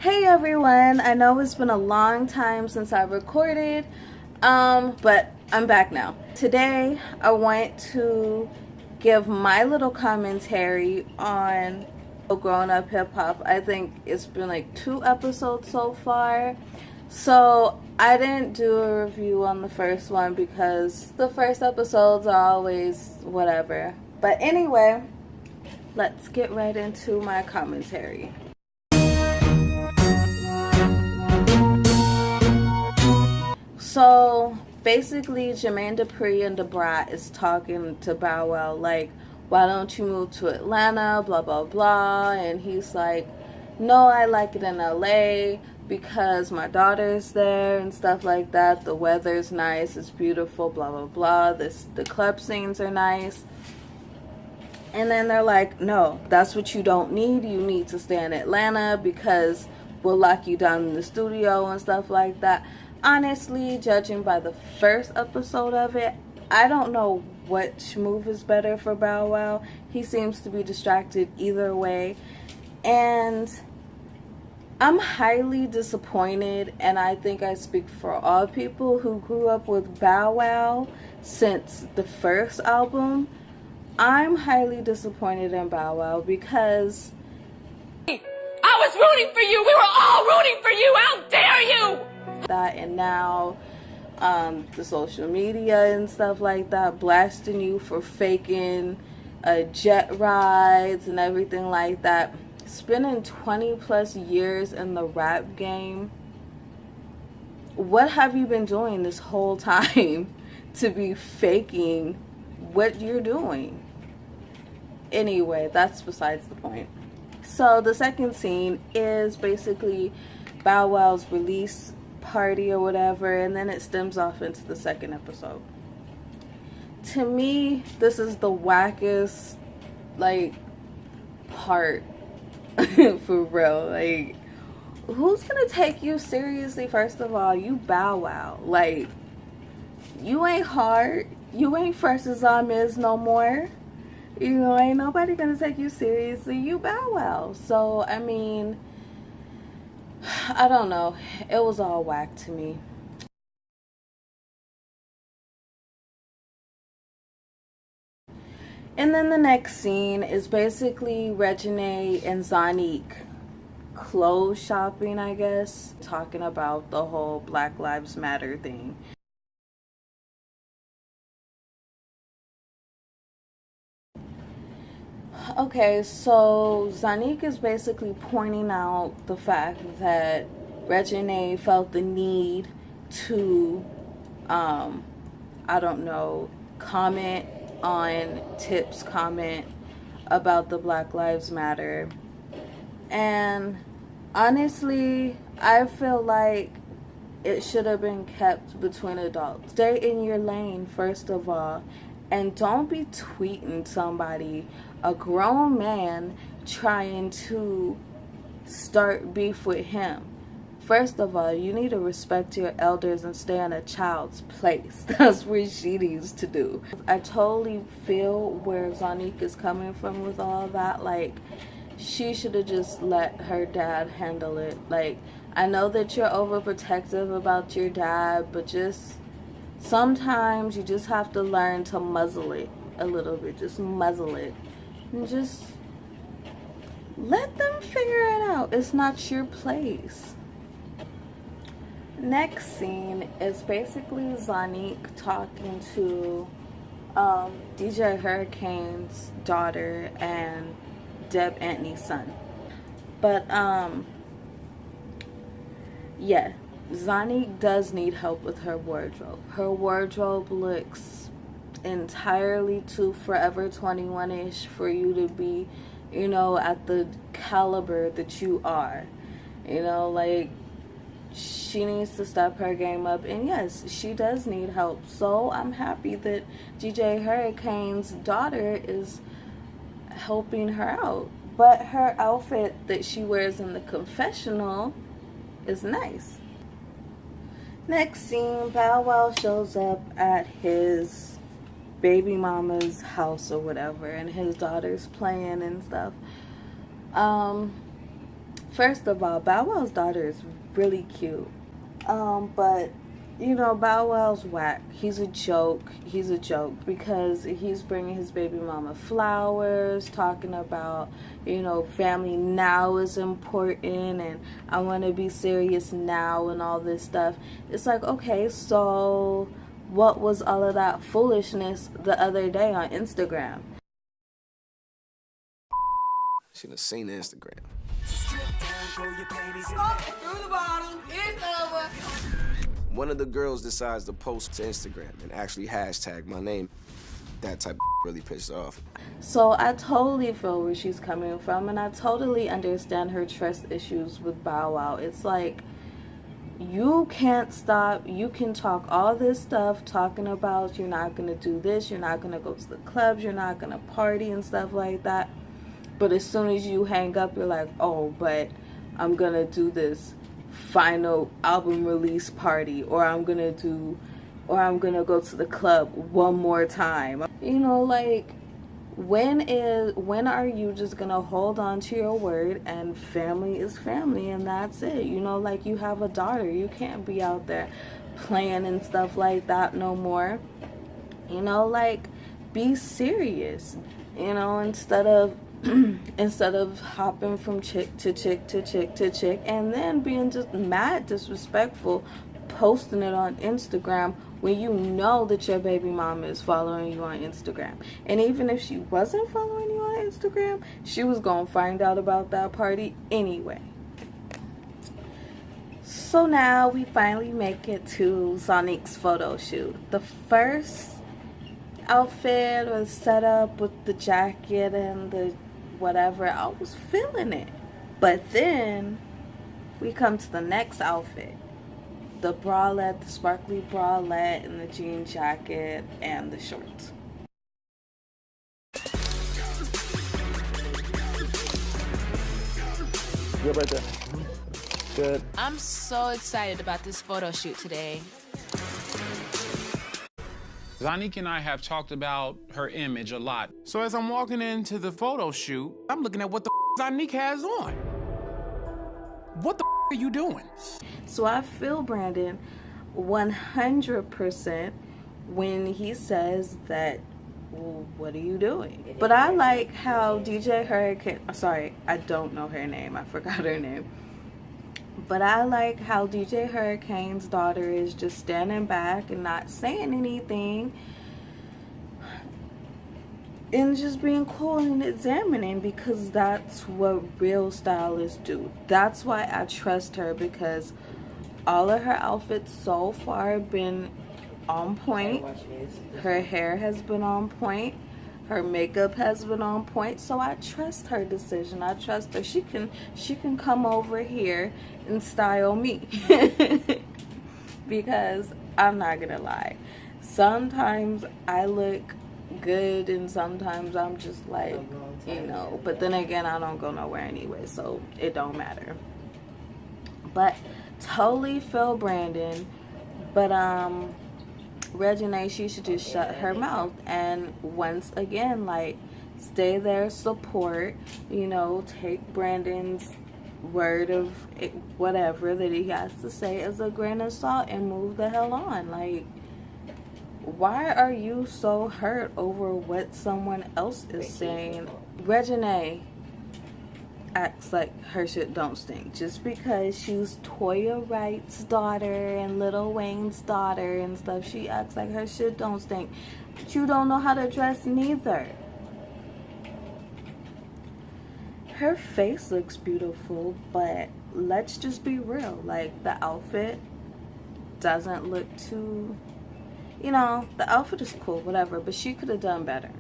Hey everyone, I know it's been a long time since I recorded, but I'm back now. Today I want to give my little commentary on Grown Up Hip Hop. I think it's been like 2 episodes so far. So I didn't do a review on the first one because the first episodes are always whatever. But anyway, let's get right into my commentary. So basically, Jermaine Dupri and Debrat is talking to Bow Wow like, why don't you move to Atlanta, blah, blah, blah. And he's like, no, I like it in LA because my daughter's there and stuff like that. The weather's nice, it's beautiful, blah, blah, blah. The club scenes are nice. And then they're like, no, that's what you don't need. You need to stay in Atlanta because we'll lock you down in the studio and stuff like that. Honestly, judging by the first episode of it, I don't know which move is better for Bow Wow. He seems to be distracted either way. And I'm highly disappointed, and I think I speak for all people who grew up with Bow Wow since the first album. I'm highly disappointed in Bow Wow because I was rooting for you. We were all rooting for you. How dare you? that, and now the social media and stuff like that blasting you for faking jet rides and everything like that. Spending 20 plus years in the rap game, what have you been doing this whole time to be faking what you're doing? Anyway, that's besides the point. So the second scene is basically Bow Wow's release party or whatever, and then it stems off into the second episode. To me, this is the wackest like part for real. Like, who's gonna take you seriously? First of all, you Bow Wow. Like, you ain't hard, you ain't fresh as is no more. You know, ain't nobody gonna take you seriously. You Bow Wow. So I mean, I don't know. It was all whack to me. And then the next scene is basically Reginae and Zonnique clothes shopping, I guess, talking about the whole Black Lives Matter thing. Okay, so Zonnique is basically pointing out the fact that Reginae felt the need to, I don't know, comment on Tip's comment about the Black Lives Matter. And honestly, I feel like it should have been kept between adults. Stay in your lane, first of all. And don't be tweeting somebody, a grown man, trying to start beef with him. First of all, you need to respect your elders and stay in a child's place. That's what she needs to do. I totally feel where Zonnique is coming from with all that. Like, she should have just let her dad handle it. Like, I know that you're overprotective about your dad, but just sometimes you just have to learn to muzzle it a little bit. Just muzzle it. And just let them figure it out. It's not your place. Next scene is basically Zonnique talking to DJ Hurricane's daughter and Deb Antony's son. But yeah, Zonnique does need help with her wardrobe. Her wardrobe looks entirely too Forever 21-ish for you to be, you know, at the caliber that you are. You know, like, she needs to step her game up. And yes, she does need help. So I'm happy that DJ Hurricane's daughter is helping her out. But her outfit that she wears in the confessional is nice. Next scene, Bow Wow shows up at his baby mama's house or whatever, and his daughter's playing and stuff. First of all, Bow Wow's daughter is really cute. But you know, Bow Wow's whack. He's a joke. He's a joke because he's bringing his baby mama flowers, talking about, you know, family now is important and I want to be serious now and all this stuff. It's like, okay, so what was all of that foolishness the other day on Instagram? Should have seen the Instagram. Through the bottle. It's over. One of the girls decides to post to Instagram and actually hashtag my name. That type of really pissed off. So I totally feel where she's coming from, and I totally understand her trust issues with Bow Wow. It's like, you can't stop. You can talk all this stuff, talking about you're not going to do this, you're not going to go to the clubs, you're not going to party and stuff like that. But as soon as you hang up, you're like, oh, but I'm going to do this final album release party, or I'm going to go to the club one more time. You know, like, when are you just going to hold on to your word and family is family and that's it? You know, like, you have a daughter. You can't be out there playing and stuff like that no more. You know, like, be serious. You know, instead of hopping from chick to chick to chick to chick and then being just mad disrespectful, posting it on Instagram when you know that your baby mama is following you on Instagram. And even if she wasn't following you on Instagram, she was gonna find out about that party anyway. So now we finally make it to Zonnique's photo shoot. The first outfit was set up with the jacket and the whatever. I was feeling it. But then we come to the next outfit. The bralette, the sparkly bralette, and the jean jacket and the shorts. Good right there. Good. I'm so excited about this photo shoot today. Zonnique and I have talked about her image a lot. So as I'm walking into the photo shoot, I'm looking at what the Zonnique has on. What the are you doing? So I feel Brandon 100% when he says that, well, what are you doing? But I like how DJ Hurricane, sorry, I don't know her name. I forgot her name. But I like how DJ Hurricane's daughter is just standing back and not saying anything and just being cool and examining, because that's what real stylists do. That's why I trust her, because all of her outfits so far have been on point. Her hair has been on point. Her makeup has been on point, so I trust her decision. I trust her. She can come over here and style me. Because I'm not gonna lie, sometimes I look good and sometimes I'm just like, you know, but then again, I don't go nowhere anyway, so it don't matter. But totally feel Brandon, but reginae, she should just shut her mouth and once again, like, stay there, support, you know, take Brandon's word of it, whatever that he has to say as a grain of salt and move the hell on. Like, why are you so hurt over what someone else is saying? Reginae acts like her shit don't stink just because she's Toya Wright's daughter and Lil Wayne's daughter and stuff. She acts like her shit don't stink, but you don't know how to dress neither. Her face looks beautiful, but let's just be real, like, the outfit doesn't look too, you know, the outfit is cool, whatever, but she could have done better.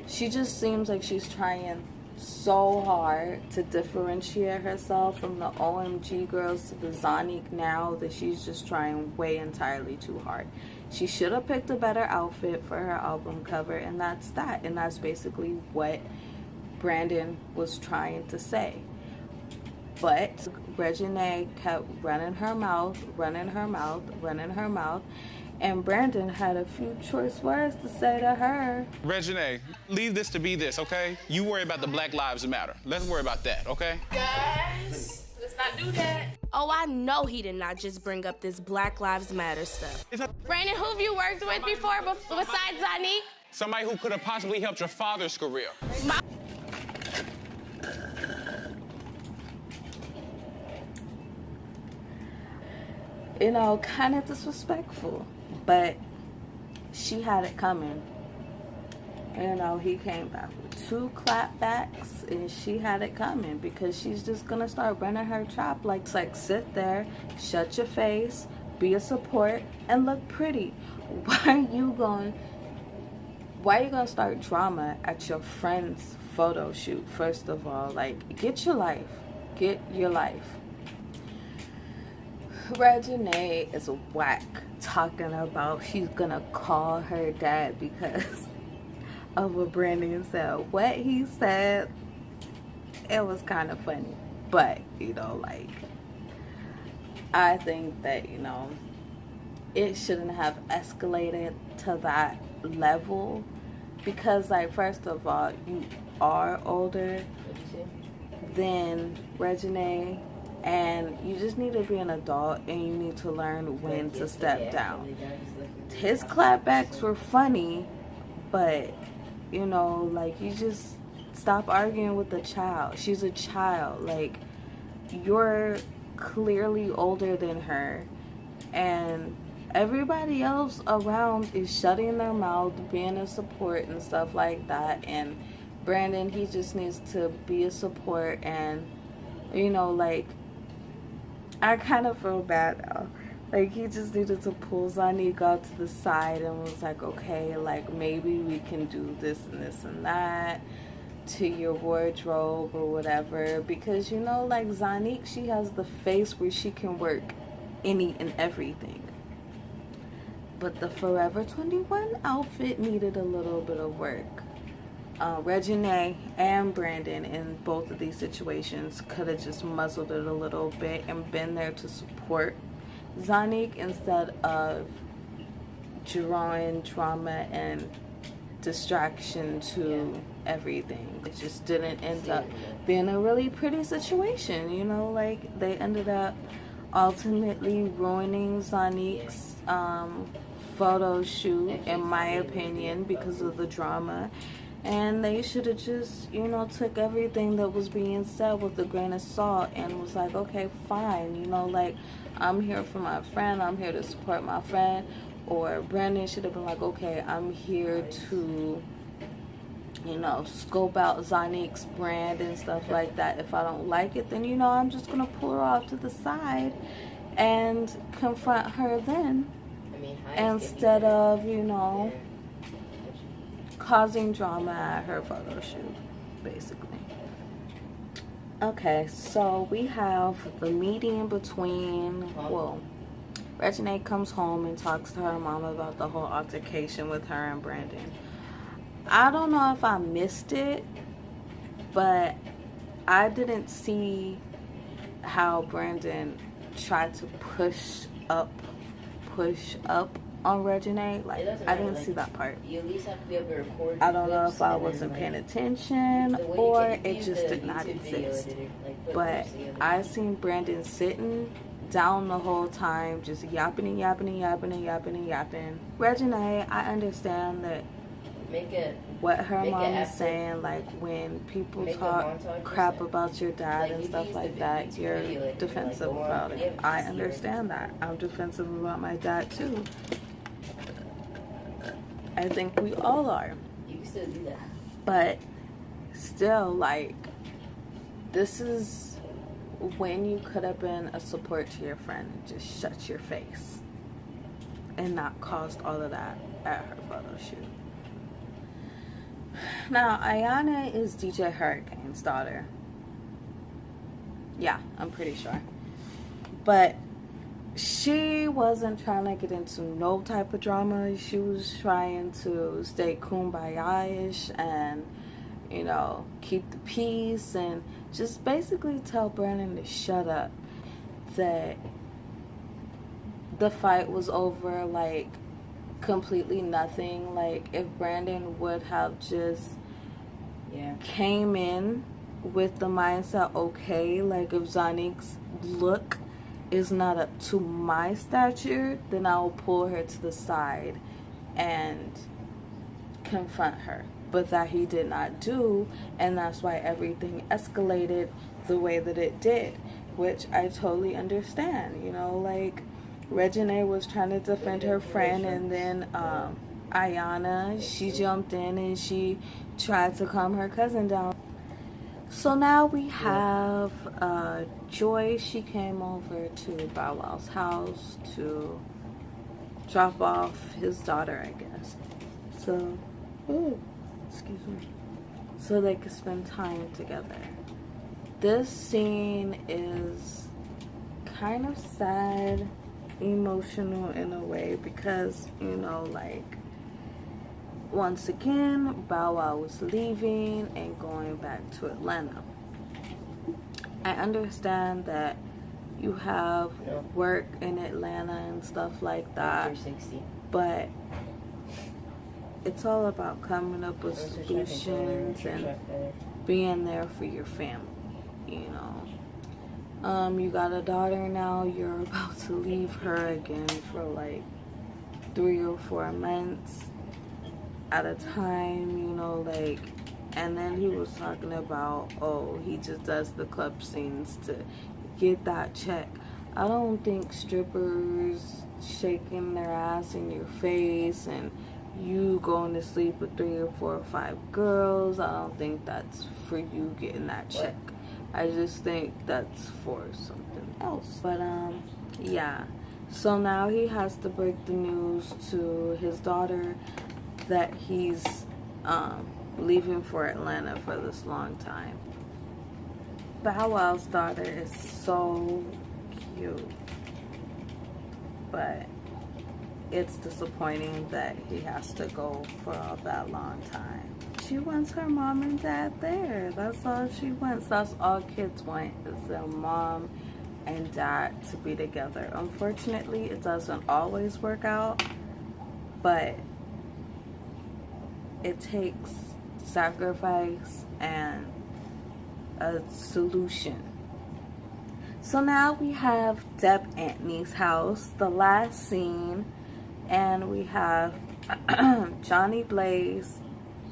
She just seems like she's trying so hard to differentiate herself from the OMG girls to the Zonnique now that she's just trying way entirely too hard. She should have picked a better outfit for her album cover, and that's that. And that's basically what Brandon was trying to say. But reginae kept running her mouth, and Brandon had a few choice words to say to her. Reginae, leave this to be this, okay? You worry about the Black Lives Matter. Let's worry about that, okay? Guys, do that. Oh, I know he did not just bring up this Black Lives Matter stuff. Brandon, who have you worked with before besides zonnique? Somebody who could have possibly helped your father's career. You know, kind of disrespectful, but she had it coming. You know, he came back with 2 clapbacks, and she had it coming because she's just gonna start running her trap like sit there, shut your face, be a support, and look pretty. Why are you gonna start drama at your friend's photo shoot? First of all, like, get your life. Reginae is whack, talking about she's gonna call her dad because of what Brandon said. What he said, it was kind of funny, but you know, like, I think that, you know, it shouldn't have escalated to that level because, like, first of all, you are older than Reginae, and you just need to be an adult and you need to learn when to step down. His clapbacks were funny, but, you know, like, you just stop arguing with the child. She's a child. Like, you're clearly older than her, and everybody else around is shutting their mouth, being a support and stuff like that. And Brandon, he just needs to be a support. And, you know, like, I kind of feel bad now. Like, he just needed to pull zonnique out to the side and was like, okay, like, maybe we can do this and this and that to your wardrobe or whatever. Because, you know, like, zonnique, she has the face where she can work any and everything. But the Forever 21 outfit needed a little bit of work. Reginae and Brandon in both of these situations could have just muzzled it a little bit and been there to support zonnique instead of drawing drama and distraction to everything. It just didn't end up being a really pretty situation, you know, like, they ended up ultimately ruining zonnique's photo shoot, in my opinion, because of the drama. And they should have just, you know, took everything that was being said with a grain of salt and was like, okay, fine, you know, like, I'm here for my friend, I'm here to support my friend. Or Brandon should have been like, okay, I'm here to, you know, scope out zonnique's brand and stuff like that. If I don't like it, then, you know, I'm just gonna pull her off to the side and confront her then, instead of, you know, causing drama at her photo shoot, basically. Okay, so we have the meeting between, well, Reginae comes home and talks to her mom about the whole altercation with her and Brandon. I don't know if I missed it, but I didn't see how Brandon tried to push up on Reginae. Like, I didn't see that part. You at least have to be able to record. I don't know if I wasn't paying attention or it just did not exist. But I seen Brandon sitting down the whole time, just yapping. Reginae, I understand that what her mom is saying, like, when people talk crap about your dad and stuff like that, you're defensive about it. I understand that. I'm defensive about my dad too. I think we all are. You can still do that. But still, like, this is when you could have been a support to your friend and just shut your face and not caused all of that at her photo shoot. Now, Ayana is DJ Hurricane's daughter. Yeah, I'm pretty sure. But she wasn't trying to get into no type of drama. She was trying to stay kumbaya-ish and, you know, keep the peace and just basically tell Brandon to shut up. That the fight was over, like, completely nothing. Like, if Brandon would have just came in with the mindset, okay, like if Zonnique's look is not up to my stature, then I'll pull her to the side and confront her. But that he did not do, and that's why everything escalated the way that it did, which I totally understand. You know, like reginae was trying to defend her friend, and then Ayana, she jumped in and she tried to calm her cousin down. So now we have Joy. She came over to Bow Wow's house to drop off his daughter, I guess. So, excuse me. So they could spend time together. This scene is kind of sad, emotional in a way, because, you know, like, once again, Bow Wow was leaving and going back to Atlanta. I understand that you have work in Atlanta and stuff like that, but it's all about coming up with solutions and being there for your family, you know. You got a daughter now, you're about to leave her again for like 3 or 4 months at a time, you know, like, and then he was talking about, oh, he just does the club scenes to get that check. I don't think strippers shaking their ass in your face and you going to sleep with 3 or 4 or 5 girls, I don't think that's for you getting that check. I just think that's for something else. But yeah, so now he has to break the news to his daughter that he's leaving for Atlanta for this long time. Bow Wow's daughter is so cute, but it's disappointing that he has to go for all that long time. She wants her mom and dad there. That's all she wants. That's all kids want, is their mom and dad to be together. Unfortunately, it doesn't always work out, but it takes sacrifice and a solution. So now we have Deb Antony's house, the last scene, and we have Johnny Blaze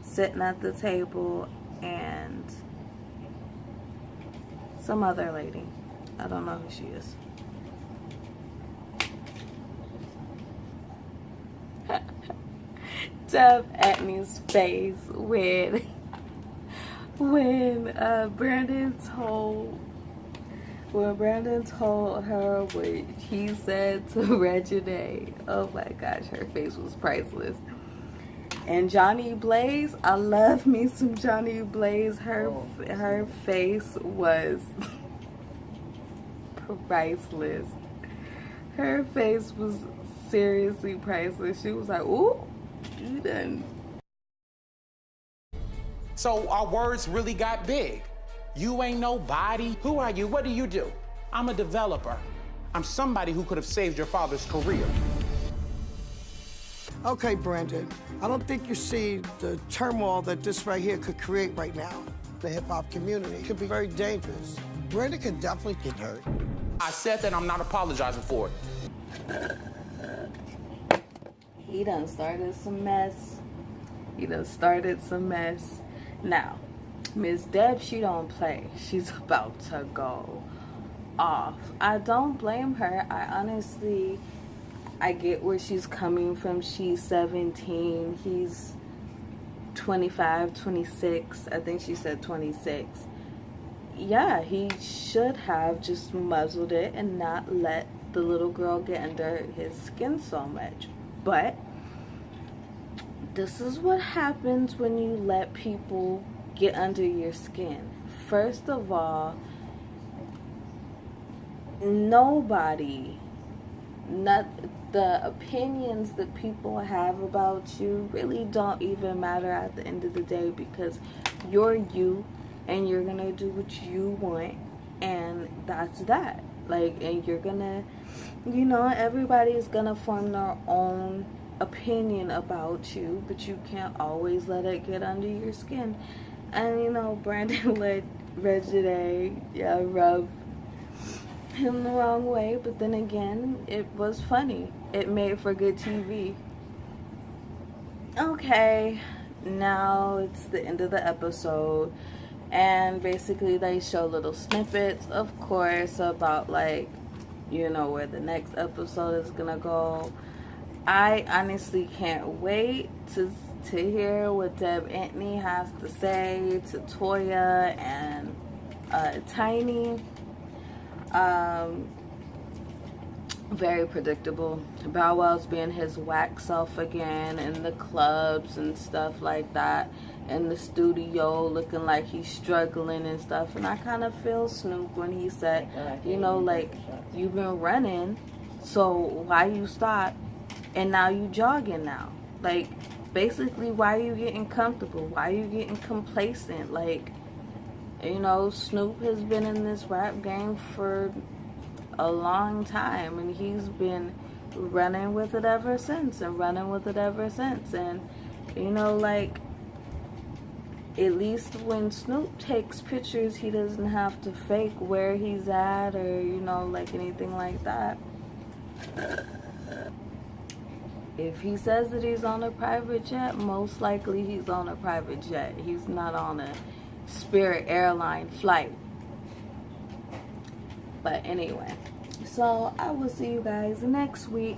sitting at the table and some other lady. I don't know who she is. Deb Antony's face when Brandon told her what he said to Reginae. Oh my gosh, her face was priceless. And Johnny Blaze, I love me some Johnny Blaze. Her face was priceless. Her face was seriously priceless. She was like, ooh, you done. So our words really got big. You ain't nobody. Who are you? What do you do? I'm a developer. I'm somebody who could have saved your father's career. Okay, Brandon, I don't think you see the turmoil that this right here could create right now. The hip-hop community could be very dangerous. Brandon could definitely get hurt. I said that I'm not apologizing for it. He done started some mess. Now, Miss Deb, she don't play. She's about to go off. I don't blame her. I get where she's coming from. She's 17. He's 25, 26. I think she said 26. Yeah, he should have just muzzled it and not let the little girl get under his skin so much. But this is what happens when you let people get under your skin. First of all, the opinions that people have about you really don't even matter at the end of the day, because you're you and you're gonna do what you want, and that's that. Like, and you're gonna, you know, everybody is gonna form their own opinion about you, but you can't always let it get under your skin. And you know, Brandon let reginae, yeah, rub him the wrong way, but then again, it was funny. It made for good TV. Okay, now it's the end of the episode, and basically they show little snippets, of course, about like, you know, where the next episode is gonna go. I honestly can't wait to hear what Deb Antony has to say to Toya and Tiny. Very predictable. Bow Wow's being his whack self again in the clubs and stuff like that, in the studio looking like he's struggling and stuff. And I kind of feel Snoop when he said, you know, like, you've been running, so why you stop and now you jogging now? Like, basically, why are you getting comfortable? Why are you getting complacent? Like, you know, Snoop has been in this rap game for a long time, and he's been running with it ever since, and you know, like, at least when Snoop takes pictures, he doesn't have to fake where he's at, or, you know, like anything like that. If he says that he's on a private jet, most likely he's on a private jet. He's not on a Spirit airline flight. But anyway, so I will see you guys next week.